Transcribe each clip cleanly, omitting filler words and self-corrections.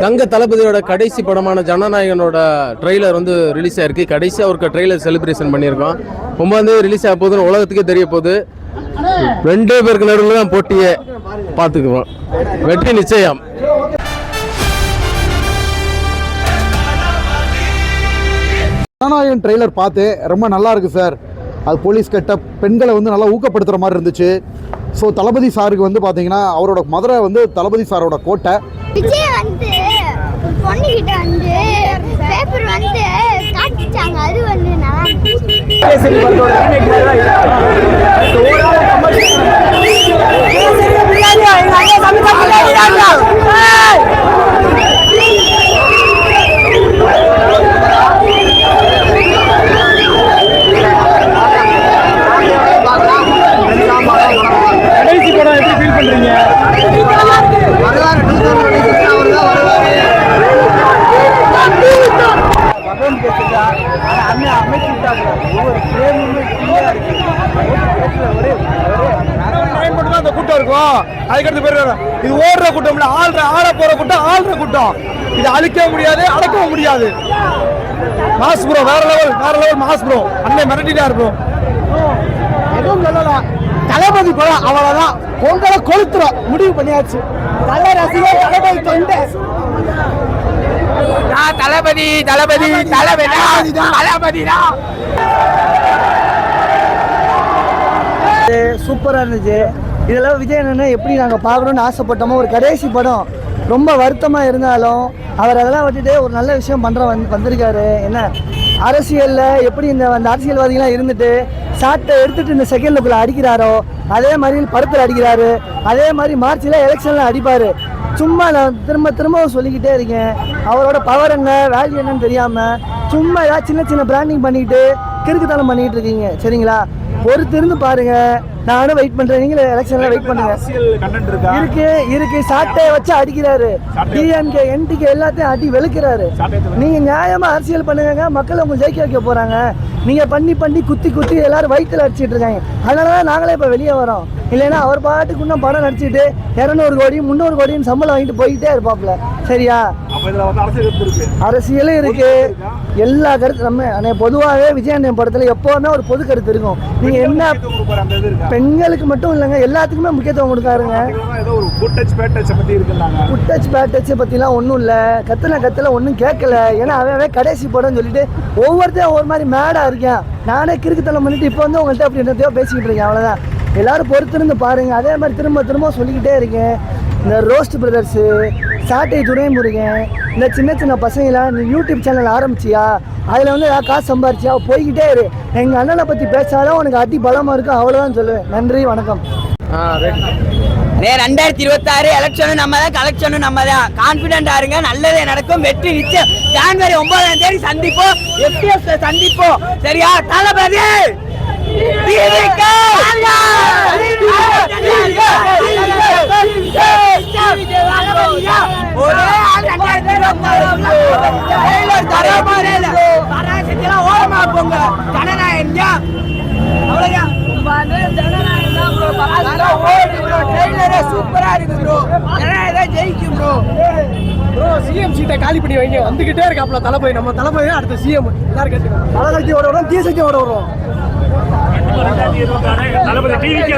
தங்க தளபதியோட கடைசி படமான ஜனநாயகனோட ட்ரெய்லர் வந்து ரிலீஸ் ஆயிருக்கு. கடைசியாக ஒரு ட்ரெய்லர் செலிப்ரேஷன் பண்ணியிருக்கோம். 9 ரிலீஸ் ஆக போகுதுன்னு உலகத்துக்கே தெரிய போகுது. 2 பேருக்கு நடுவில் தான் போட்டியே. பார்த்துக்குவோம், வெற்றி நிச்சயம். ஜனநாயகன் ட்ரெய்லர் பார்த்து ரொம்ப நல்லா இருக்கு சார். அது போலீஸ் கட்ட பெண்களை வந்து நல்லா ஊக்கப்படுத்துகிற மாதிரி இருந்துச்சு. ஸோ தளபதி சாருக்கு வந்து பார்த்தீங்கன்னா அவரோட மதுரை வந்து தளபதி சாரோட கோட்டை. விஜய் வந்து பொண்ணுகிட்ட வந்து பேப்பர் வந்து காட்டிச்சாங்க. அது வந்து நல்லா கூட்டம் இருக்கும். அதுக்கடுத்து பேர் இது ஓடுற கூட்டம் இல்ல, ஆள போற கூட்டம், ஆள்ற கூட்டம். இது அழிக்க முடியாது, அடக்கவும் முடியாது. மாஸ் ப்ரோ, வேற லெவல் மாஸ் ப்ரோ. அண்ணன் மிரட்டிட்டா இருக்கும். எதுவும் சொல்லலாம், தளபதி படம் அவ்வளவுதான். பொங்கலை கொளுத்துறோம், முடிவு பண்ணியாச்சு. நல்ல ரசிகர் தளபதி தொண்டை. தளபதி தளபதி தளபதி தளபதிடா. சூப்பராக இருந்துச்சு. இதெல்லாம் விஜய் அண்ணன் எப்படி நாங்கள் பார்க்கணுன்னு ஆசைப்பட்டோமோ, ஒரு கடைசி படம். ரொம்ப வருத்தமாக இருந்தாலும் அவர் அதெல்லாம் விட்டுட்டு ஒரு நல்ல விஷயம் பண்ணுற வந்திருக்காரு. என்ன அரசியலில் எப்படி இந்த அரசியல்வாதிகளாம் இருந்துட்டு சாட்டை எடுத்துகிட்டு இந்த செகண்டுக்குள்ளே அடிக்கிறாரோ, அதே மாதிரி படத்தில் அடிக்கிறாரு. அதே மாதிரி மார்ச்சில் எலெக்ஷனில் அடிப்பார். சும்மா நான் திரும்ப சொல்லிக்கிட்டே இருக்கேன். அவரோட பவர் என்ன, வேல்யூ என்னன்னு தெரியாமல் சும்மா ஏதாவது சின்ன பிராண்டிங் பண்ணிக்கிட்டு கிறுக்குத்தனம் பண்ணிக்கிட்டு இருக்கீங்க. சரிங்களா, பொறுத்திருந்து பாருங்க. நானும் வெயிட் பண்றேன், நீங்களும் எலெக்ஷன்ல வெயிட் பண்ணுங்க. இருக்கு சாட்டை வச்சு அடிக்கிறாரு. டிஎம்கே என்டிகே எல்லாத்தையும் அடி வெளுக்கிறாரு. நீங்க நியாயமா அரசியல் பண்ணுங்க, மக்கள் உங்க ஜெயிக்க வைக்க போறாங்க. நீங்க பண்ணி குத்தி எல்லாரும் வயிற்றுல அடிச்சுட்டு இருக்காங்க. அதனாலதான் நாங்களே இப்ப வெளியே வரோம். இல்லைன்னா அவர் பாட்டுக்கு இன்னும் படம் நடிச்சுட்டு 200 கோடி 300 கோடின்னு சம்பளம் வாங்கிட்டு போயிட்டே இருப்பாப்ல. சரியா, அரசியலும் இருக்கு, எல்லா கருத்து. நம்ம பொதுவாகவே விஜயண்ணன் படத்துல எப்பவுமே ஒரு பொது கருத்து இருக்கும். நீங்க என்ன பெண்களுக்கு மட்டும் இல்லைங்க, எல்லாத்துக்குமே முக்கியத்துவம் கொடுக்காருங்க. குட்டச் பேட்டச் பத்திலாம் ஒன்றும் இல்லை. கத்துல ஒன்றும் கேட்கல. ஏன்னா அவன் கடைசி படம்னு சொல்லிட்டு ஒவ்வொருத்தையும் ஒவ்வொரு மாதிரி மேடா இருக்கேன். நானே கிறுக்குத்தனம் பண்ணிட்டு இப்போ வந்து உங்கள்கிட்ட அப்படி என்னத்தையோ பேசிக்கிட்டு இருக்கேன். அவ்வளோதான். எல்லாரும் பொறுத்திருந்து பாருங்க. அதே மாதிரி திரும்ப சொல்லிக்கிட்டே இருக்கேன். இந்த ரோஸ்ட் பிரதர்ஸு, சாட்டை துரைமுருகன், இந்த சின்ன பசங்களாம் நீ யூடியூப் சேனல் ஆரம்பிச்சியா, அதில் வந்து காசு சம்பாரிச்சியா, போய்கிட்டே இரு. எங்கள் அண்ணனை பற்றி பேசாதான் உனக்கு அடி பலமாக இருக்கும். அவ்வளோதான் சொல்லுவேன். நன்றி, வணக்கம். 2026 எலெக்ஷனும் நம்ம தான், கலெக்ஷனும் நம்ம தான். கான்ஃபிடென்டா இருங்க, நல்லதே நடக்கும், வெற்றி நிச்சயம். ஜனவரி 9ஆம் தேதி சந்திப்போம், FTS சந்திப்போம். சரியா, தளபதி ஓரமா போங்க. ஜனநாயகம் சூப்பரா இருக்கு ப்ரோ. ஜனநாயகம் ஜெயிக்கும் ப்ரோ. சிஎம் சீட்டை காலி பண்ணி வைங்க. வந்துகிட்டே இருக்காப்ல தளபதி. நம்ம தளபதி அடுத்த சிஎம். எல்லாரும் கேட்டுக்கோங்க. பலசக்தியோட வரும், தீசக்தியோட வரும். தளபதி டிவிக்கே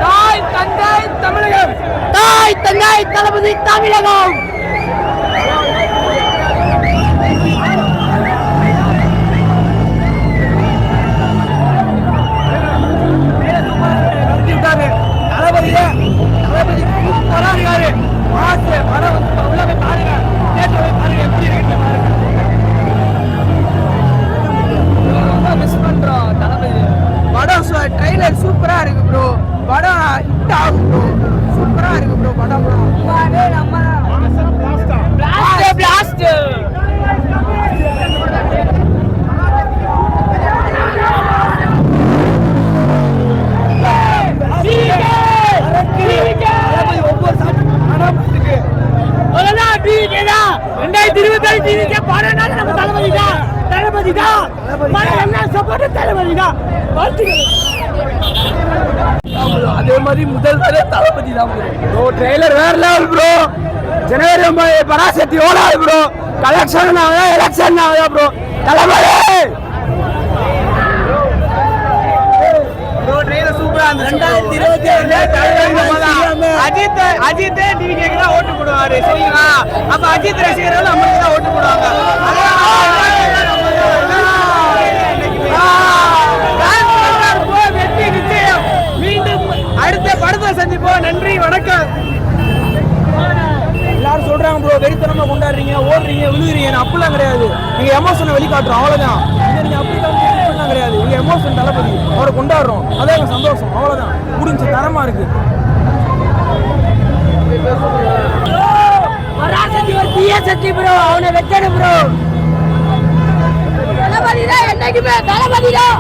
தாய் தந்தை தமிழகம், தாய் தந்தை தளபதி தமிழகம். ட்ரெய்லர் சூப்பரா இருக்கு ப்ரோ. படம் ஹிட் ஆகும் ப்ரோ. சூப்பரா இருக்கு ப்ரோ. படம் நம்ம அதே மாதிரி முதல் தளபதி தான் ப்ரோ. ட்ரெய்லர் வேற லெவல் ப்ரோ. ஜனவரி 9 பராசக்தி ஓடாது bro. Collection election bro. Thalapathy Ajith டிவிக்கு தான் ஓட்டு போடுவாரு சரிங்களா? அப்ப அஜித் ரசிகர்கள் நம்மளுக்கு தான் ஓட்டு போடுவாங்க. வெற்றி நிச்சயம். மீண்டும் அடுத்த படத்தை சந்திப்போம். நன்றி வணக்கம். எல்லாரும் சொல்றாங்க ப்ரோ வெறித்தனமா கொண்டாடுறீங்க, ஓடுறீங்க, விழுகிறீங்க. அப்படிலாம் கிடையாது. நீங்க எமோஷனை வெளிக்காட்டுறோம் அவ்வளவுதான். நீங்க அப்படிலாம் கிடையாது. நீங்க எமோஷன் தளபதி அவரை கொண்டாடுறோம். அதான் எனக்கு சந்தோஷம். அவ்வளவுதான். முடிஞ்சு தரமா இருக்கு. பராசக்தி ஒரு தீய சக்தி ப்ரோ. அவனை வெட்டடு ப்ரோ. தளபதி தான் என்னைக்குமே தளபதி தான்.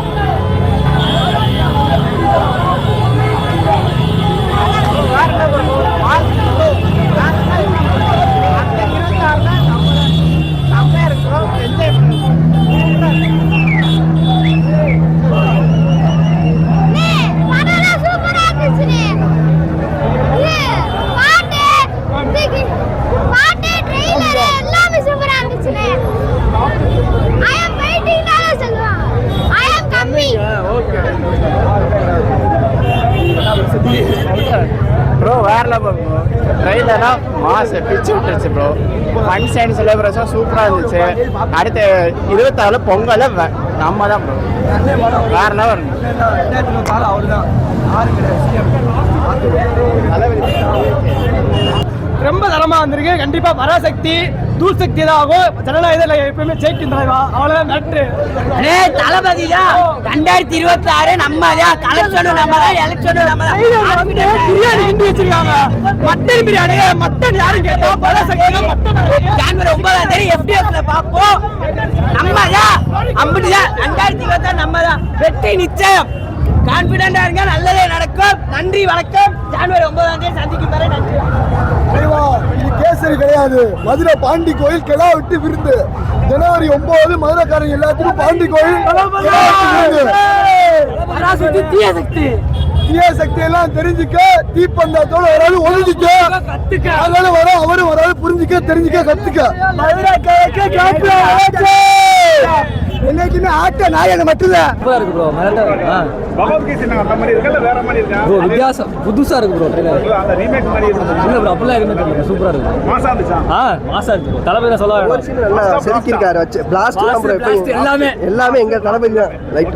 ப்ரோ வேற லெவல் ப்ரோ. ட்ரெயிலராக மாஸ் பிச்சு விட்டுருச்சு ப்ரோ. ஃபன் சைன் செலிப்ரேஷன் சூப்பராக இருந்துச்சு. அடுத்து 26 பொங்கலை நம்ம தான் ப்ரோ. வேற லெவல். ரொம்ப தரமா வந்திருக்கு. கண்டிப்பா பராசக்தி தூள் சக்தி தான் ஆகும். ஜனநாயகத்தில் எப்பவுமே ஜெயிக்கின்றாங்க. அவ்வளவுதான் நட்டு. தளபதி தான் 2026 நம்ம தான். கலெக்ஷனும் நம்ம தான், எலெக்ஷனும் நம்ம தான். பிரியாணி கிண்டி வச்சிருக்காங்க. மட்டன் பிரியாணி. மட்டன் யாரும் கேட்டா பராசக்தி தான். மட்டன் ஜனவரி 9 FDFல பார்ப்போம். நம்ம தான் அப்படிதான். 2026 நம்ம தான். வெற்றி நிச்சயம். கான்பிடண்டா இருங்க. நல்லதே நடக்கும். நன்றி வணக்கம். ஜனவரி 9 சந்திக்கும் வரை நன்றி. இது கேசரி கிடையாது. மதுரை பாண்டி கோயில் கிடா விட்டு விருந்து. ஜனவரி 9 மதுரைக்காரங்க எல்லாத்துக்கும் பாண்டி கோயில் பராசக்தி தீய சக்தி. தீய சக்தி எல்லாம் தெரிஞ்சுக்க, தீப்பந்தத்தோட வராது ஒழிஞ்சிக்க, அதனால வர அவரும் வராது புரிஞ்சுக்க, தெரிஞ்சுக்க, கத்துக்க. என்னைக்குமே ஆட்ட நாயகன் மட்டும்தான். இருக்கு ப்ரோ. ப்ரோ வித்தியாசம் புதுசா இருக்கு ப்ரோ. இல்ல ப்ரோ அப்படிலாம் இருக்கு. சூப்பரா இருக்கு. மாசா இருக்கு ப்ரோ. தளபதி சொல்ல நல்லா செதுக்கியிருக்காரு. பிளாஸ்ட் எல்லாமே எல்லாமே எங்க தளபதி தான். ரைட்.